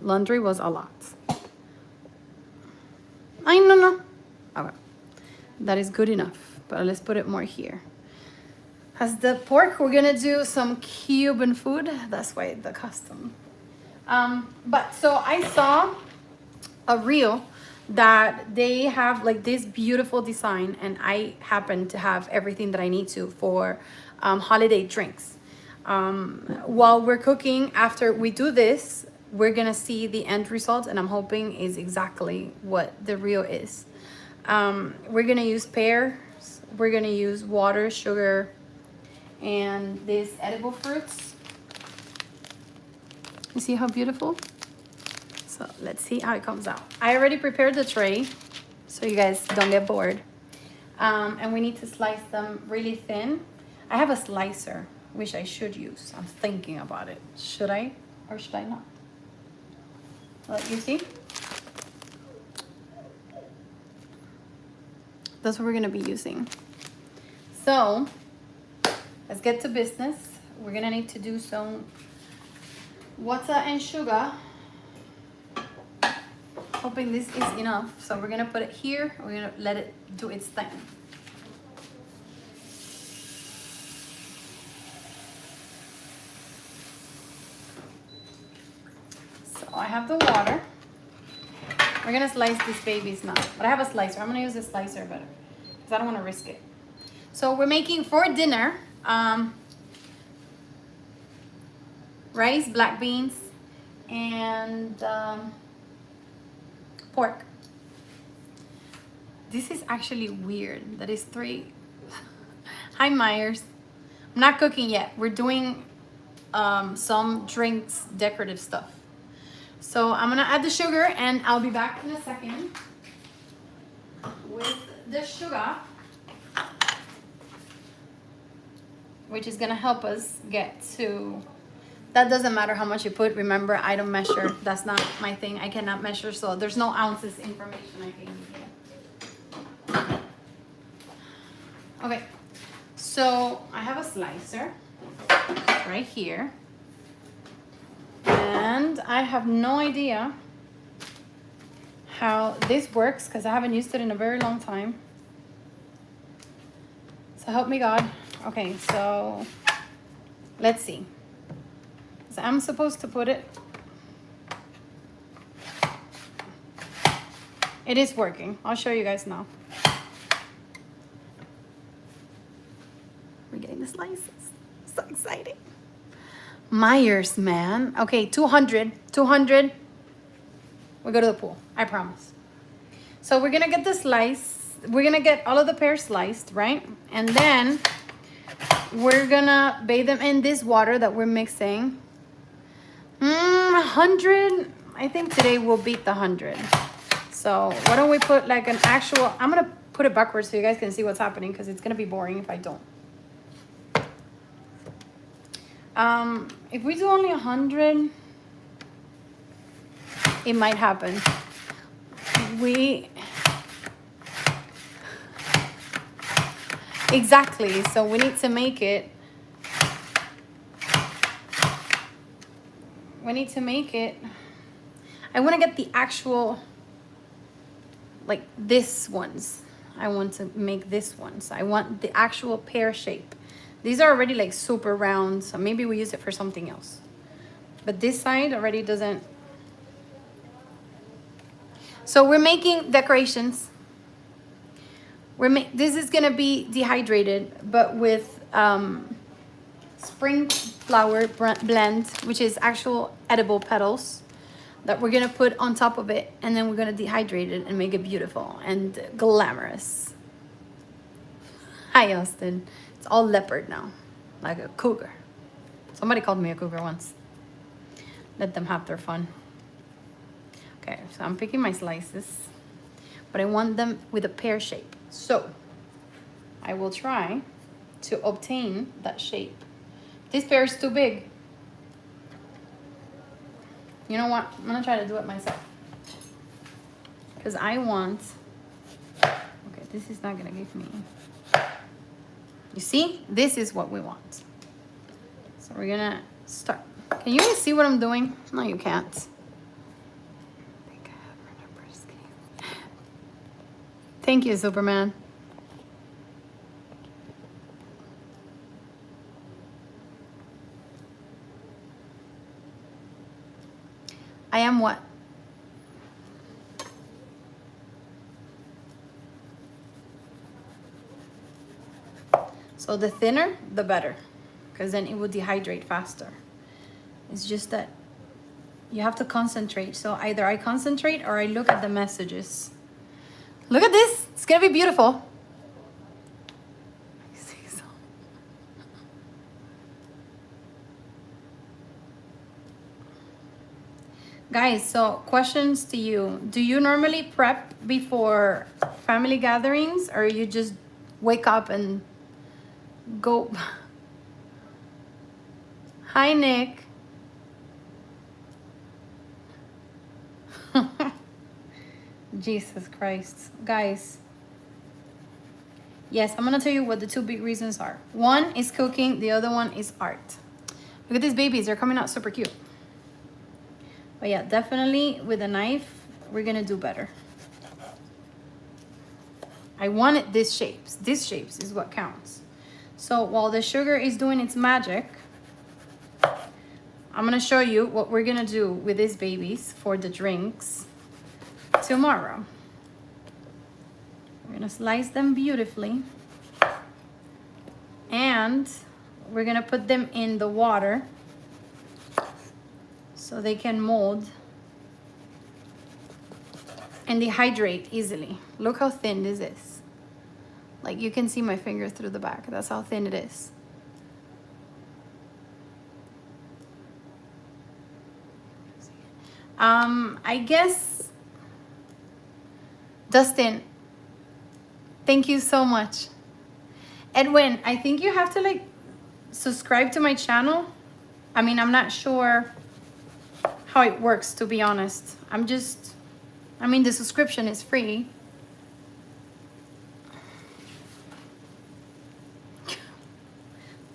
laundry was a lot. I no. Okay, that is good enough. But let's put it more here. As the pork, we're gonna do some Cuban food. That's why the custom. But so I saw a reel that they have like this beautiful design, and I happen to have everything that I need to for holiday drinks. While we're cooking, after we do this, we're gonna see the end result, and I'm hoping is exactly what the reel is. We're gonna use pears, we're gonna use water, sugar, and these edible fruits. You see how beautiful? So let's see how it comes out. I already prepared the tray so you guys don't get bored. And we need to slice them really thin. I have a slicer, which I should use. I'm thinking about it. Should I or should I not? Well, you see? That's what we're gonna be using. So let's get to business. We're gonna need to do some water and sugar. Hoping this is enough. So we're gonna put it here. We're gonna let it do its thing. So I have the water. We're gonna slice these babies now. But I have a slicer. I'm gonna use a slicer better because I don't wanna risk it. So we're making for dinner rice, black beans, and pork. This is actually weird. That is 3. Hi, Myers. I'm not cooking yet. We're doing some drinks, decorative stuff. So I'm gonna add the sugar, and I'll be back in a second with the sugar, which is gonna help us get to. That doesn't matter how much you put. Remember, I don't measure. That's not my thing. I cannot measure, so there's no ounces information I can give you. Okay, so I have a slicer right here. And I have no idea how this works because I haven't used it in a very long time. So help me God. Okay, so let's see. So I'm supposed to put it. It is working. I'll show you guys now. We're getting the slices. So exciting. Myers, man. Okay, 200. We go to the pool. I promise. So we're gonna get the slice. We're gonna get all of the pears sliced, right? And then we're gonna bathe them in this water that we're mixing. 100. I think today we'll beat the 100. So why don't we put like an actual, I'm gonna put it backwards so you guys can see what's happening because it's gonna be boring if I don't. If we do only 100, it might happen. Exactly, so we need to make it. I want to get the actual, like this ones. I want to make this one. So I want the actual pear shape. These are already like super round, so maybe we use it for something else. But this side already doesn't. So we're making decorations. This is gonna be dehydrated, but with spring flower blend, which is actual edible petals that we're gonna put on top of it, and then we're gonna dehydrate it and make it beautiful and glamorous. Hi, Austin. It's all leopard now, like a cougar. Somebody called me a cougar once. Let them have their fun. Okay, so I'm picking my slices, but I want them with a pear shape. So I will try to obtain that shape. This pear is too big. You know what? I'm gonna try to do it myself. Because I want, okay, this is not gonna give me. You see, this is what we want. So we're gonna start. Can you guys see what I'm doing? No, you can't. Thank you, Superman. I am what? So the thinner, the better, because then it will dehydrate faster. It's just that you have to concentrate. So either I concentrate or I look at the messages. Look at this. It's gonna be beautiful. Guys, so questions to you. Do you normally prep before family gatherings, or you just wake up and go? Hi, Nick. Jesus Christ. Guys, yes, I'm gonna tell you what the two big reasons are. One is cooking, the other one is art. Look at these babies, they're coming out super cute. But yeah, definitely with a knife, we're gonna do better. I wanted these shapes. These shapes is what counts. So while the sugar is doing its magic, I'm gonna show you what we're gonna do with these babies for the drinks tomorrow. We're gonna slice them beautifully. And we're gonna put them in the water so they can mold and dehydrate easily. Look how thin this is. Like, you can see my finger through the back. That's how thin it is. I guess, Dustin, thank you so much. Edwin, I think you have to like subscribe to my channel. I mean, I'm not sure how it works, to be honest. I mean, the subscription is free.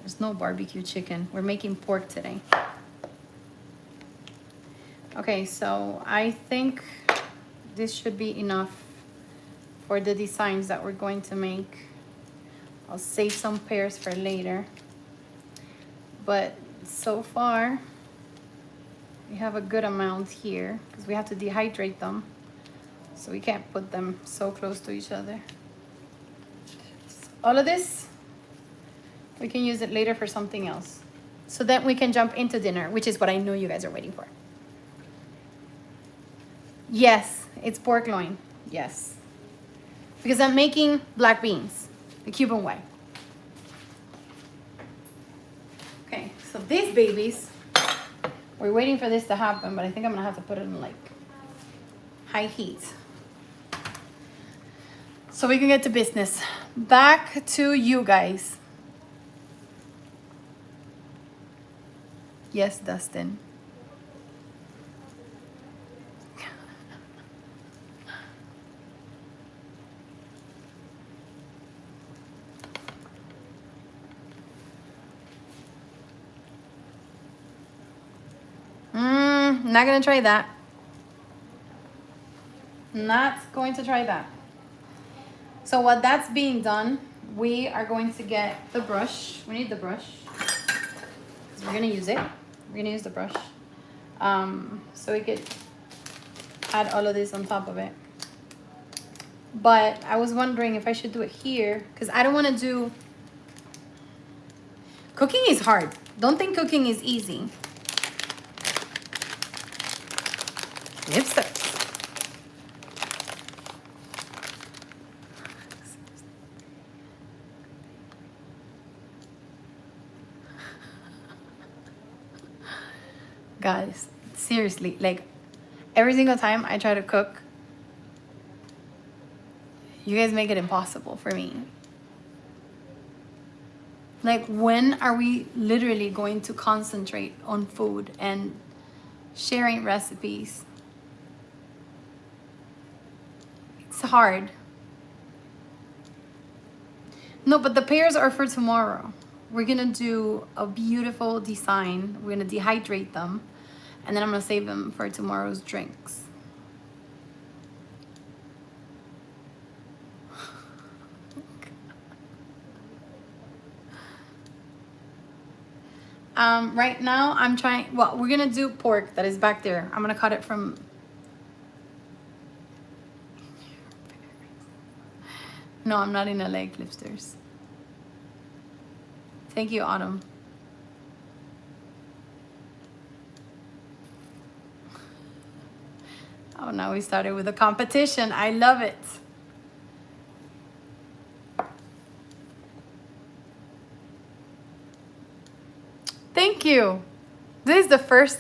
There's no barbecue chicken. We're making pork today. Okay, so I think this should be enough for the designs that we're going to make. I'll save some pears for later. But so far, we have a good amount here because we have to dehydrate them. So we can't put them so close to each other. All of this, we can use it later for something else. So then we can jump into dinner, which is what I know you guys are waiting for. Yes, it's pork loin. Yes. Because I'm making black beans, the Cuban way. Okay, so these babies, we're waiting for this to happen, but I think I'm gonna have to put it in like high heat. So we can get to business. Back to you guys. Yes, Dustin. Not gonna try that. Not going to try that. So while that's being done, we are going to get the brush. We need the brush because we're gonna use it. We're gonna use the brush. So we could add all of this on top of it. But I was wondering if I should do it here because I don't want to do... Cooking is hard. Don't think cooking is easy. Lipstick. Guys, seriously, like every single time I try to cook, you guys make it impossible for me. Like, when are we literally going to concentrate on food and sharing recipes? It's hard. No, but the pears are for tomorrow. We're gonna do a beautiful design. We're gonna dehydrate them, and then I'm gonna save them for tomorrow's drinks. Right now I'm trying, well, we're gonna do pork that is back there. I'm gonna cut it from, no, I'm not in LA, Clipsters. Thank you, Autumn. Oh, now we started with a competition. I love it. Thank you. This is the first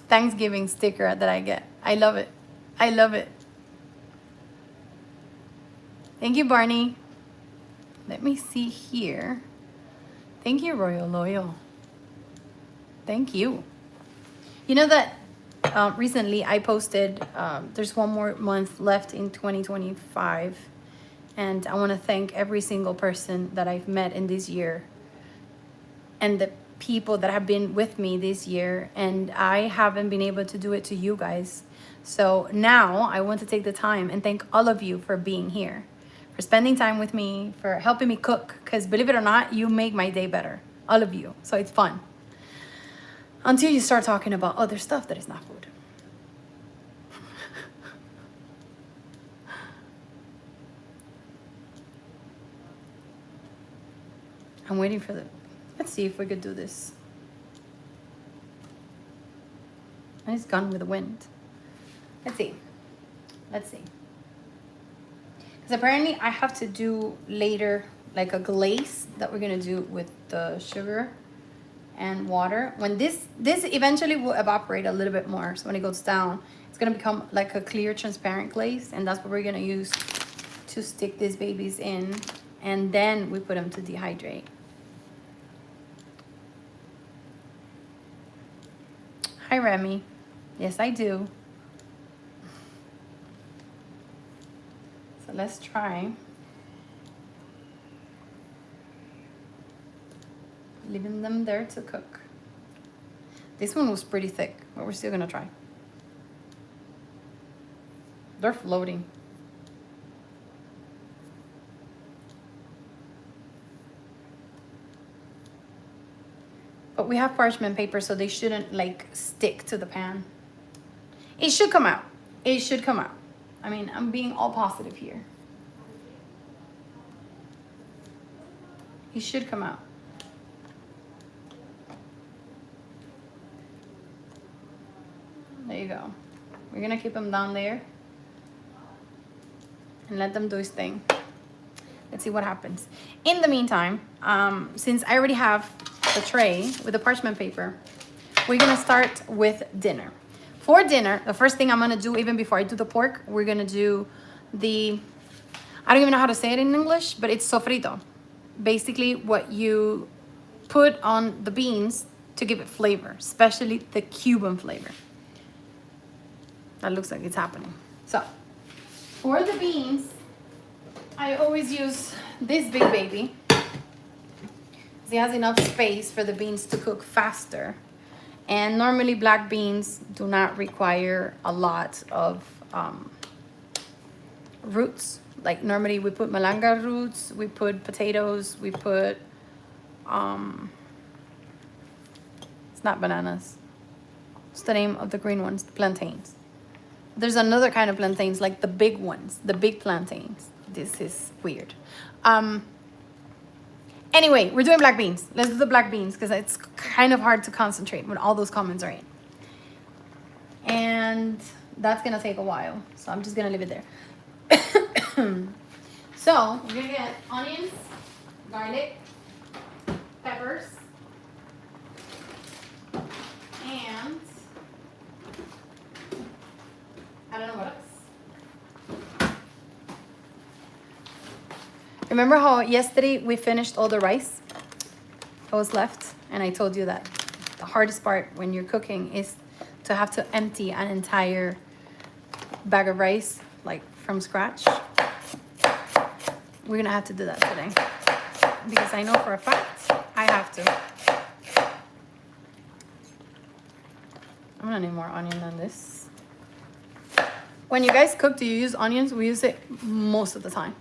Thanksgiving sticker that I get. I love it. I love it. Thank you, Barney. Let me see here. Thank you, Royal Loyal. Thank you. You know that recently I posted, there's one more month left in 2025. And I want to thank every single person that I've met in this year and the people that have been with me this year. And I haven't been able to do it to you guys. So now I want to take the time and thank all of you for being here, for spending time with me, for helping me cook. Because believe it or not, you make my day better. All of you. So it's fun. Until you start talking about other stuff that is not food. I'm waiting for the, let's see if we could do this. And it's gone with the wind. Let's see. Let's see. Because apparently I have to do later like a glaze that we're gonna do with the sugar and water. When this eventually will evaporate a little bit more. So when it goes down, it's gonna become like a clear, transparent glaze, and that's what we're gonna use to stick these babies in, and then we put them to dehydrate. Hi, Remy. Yes, I do. So let's try. Leaving them there to cook. This one was pretty thick, but we're still gonna try. They're floating. But we have parchment paper, so they shouldn't like stick to the pan. It should come out. It should come out. I mean, I'm being all positive here. It should come out. There you go. We're gonna keep him down there and let them do his thing. Let's see what happens. In the meantime, since I already have the tray with the parchment paper, we're gonna start with dinner. For dinner, the first thing I'm gonna do, even before I do the pork, we're gonna do the, I don't even know how to say it in English, but it's sofrito. Basically what you put on the beans to give it flavor, especially the Cuban flavor. That looks like it's happening. So, for the beans, I always use this big baby. It has enough space for the beans to cook faster. And normally black beans do not require a lot of roots. Like normally we put malanga roots, we put potatoes, we put, it's not bananas. What's the name of the green ones? Plantains. There's another kind of plantains, like the big ones, the big plantains. This is weird. Anyway, we're doing black beans. Let's do the black beans because it's kind of hard to concentrate when all those comments are in. And that's gonna take a while. So I'm just gonna leave it there. So we're gonna get onions, garlic, peppers, and I don't know what else. Remember how yesterday we finished all the rice that was left? And I told you that the hardest part when you're cooking is to have to empty an entire bag of rice, like from scratch. We're gonna have to do that today because I know for a fact I have to. I'm gonna need more onion than this. When you guys cook, do you use onions? We use it most of the time.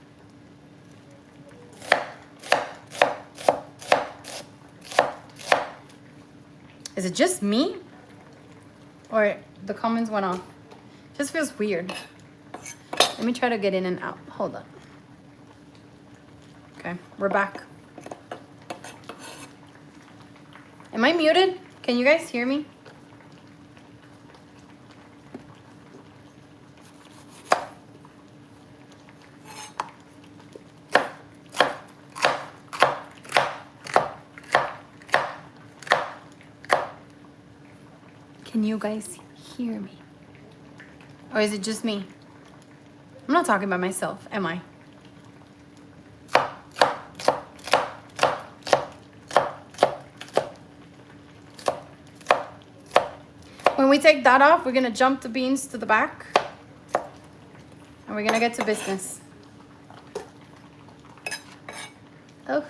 Is it just me? Or the comments went off? Just feels weird. Let me try to get in and out. Hold on. Okay, we're back. Am I muted? Can you guys hear me? Can you guys hear me? Or is it just me? I'm not talking about myself, am I? When we take that off, we're gonna jump the beans to the back. And we're gonna get to business. Oh.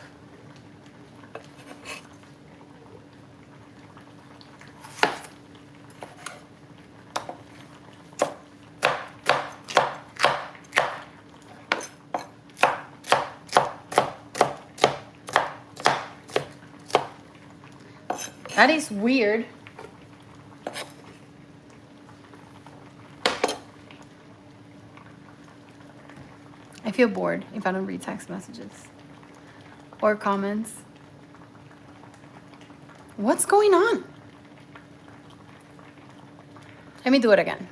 That is weird. I feel bored if I don't read text messages or comments. What's going on? Let me do it again.